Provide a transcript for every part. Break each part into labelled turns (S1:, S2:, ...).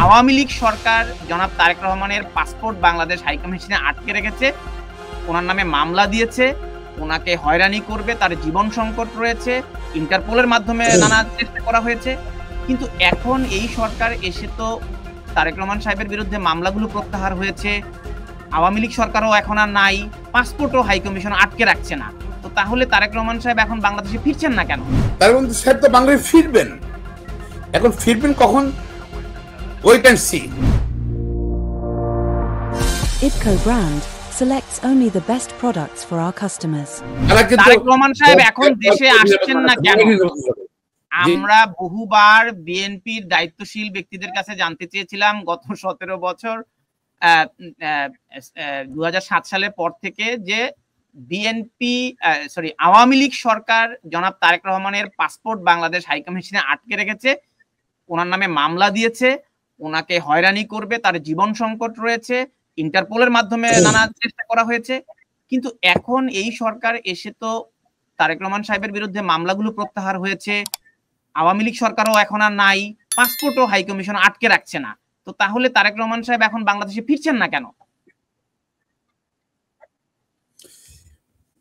S1: আওয়ামী লীগ সরকার জনাব তারেক রহমানের পাসপোর্ট বাংলাদেশ হাইকমিশনে আটকে রেখেছে, ওনার নামে মামলা দিয়েছে, ওনাকে হয়রানি করবে, তার জীবন সংকট রয়েছে, ইন্টারপোলের মাধ্যমে নানা চেষ্টা করা হয়েছে। কিন্তু এখন এই সরকার এসে তো তারেক রহমান সাহেবের বিরুদ্ধে মামলাগুলো প্রত্যাহার হয়েছে, আওয়ামী লীগ সরকারও এখন আর নাই, পাসপোর্টও হাইকমিশন আটকে রাখছে না। তো তাহলে তারেক রহমান সাহেব এখন বাংলাদেশে ফিরছেন না কেন?
S2: তার মধ্যে সাহেব তো বাংলাদেশে ফিরবেন, এখন ফিরবেন কখন? Wait and see.
S3: IPCO brand selects only the best products for our customers.
S1: Tarek Rahman সাহেব এখন দেশে আসছেন না কেন? আমরা বহুবার বিএনপির দায়িত্বশীল ব্যক্তিদের কাছে জানতে চেয়েছিলাম গত 17 বছর 2007 সালের পর থেকে যে আওয়ামী লীগ সরকার জনাব তারেক রহমানের পাসপোর্ট বাংলাদেশ হাইকমিশনে আটকে রেখেছে, ওনার নামে মামলা দিয়েছে, ওনাকে হয়রানি করবে, তার জীবন সংকট রয়েছে, ইন্টারপোলের মাধ্যমে নানা চেষ্টা করা হয়েছে। কিন্তু এখন এই সরকার এসে তো তারেক রহমান সাহেবের বিরুদ্ধে মামলাগুলো প্রত্যাহার হয়েছে, আওয়ামী লীগ সরকারও এখন আর নাই, পাসপোর্টও হাইকমিশন আটকে রাখছে না। তো তাহলে তারেক রহমান সাহেব এখন বাংলাদেশে ফিরছেন না কেন?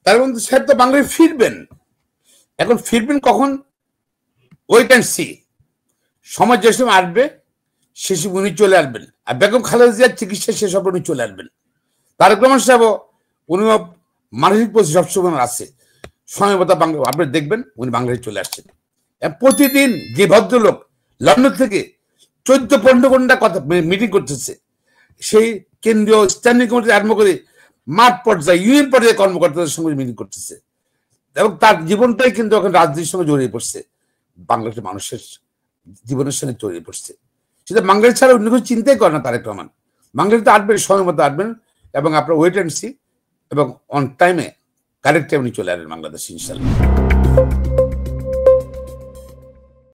S2: তার মধ্যে সাহেব তো বাংলাদেশে ফিরবেন, এখন ফিরবেন কখন? Wait and see. সময় যে সময় আসবে সে সময় উনি চলে আসবেন, আর বেগম খালেদা জিয়ার চিকিৎসা শেষ হবে উনি চলে আসবেন। তারেক রহমান সাহেব উনি মানসিক পরিস্থিতি সবসময় আছে, সময় মতো আপনি দেখবেন উনি বাংলাদেশে চলে আসছেন। প্রতিদিন যে ভদ্রলোক লন্ডন থেকে 14-15 ঘন্টা কথা মিটিং করতেছে, সেই কেন্দ্রীয় স্ট্যান্ডিং কমিটি আরম্ভ করে মাঠ পর্যায়ে ইউনিয়ন পর্যায়ে কর্মকর্তাদের সঙ্গে মিটিং করতেছে, এবং তার জীবনটাই কিন্তু এখন রাজনীতির সঙ্গে জড়িয়ে পড়ছে, বাংলাদেশের মানুষের জীবনের সঙ্গে জড়িয়ে পড়ছে। সেটা বাংলাদেশ ছাড়া অন্য কিছু চিন্তাই করে না তারেক রহমান। বাংলাদেশে আসবেন, সময় মতো আসবেন, এবং আপনার ওয়েট অ্যান্ড সি, এবং অন টাইমে কারেক্ট টাইমে চলে আসবেন বাংলাদেশ ইনশাল্লাহ।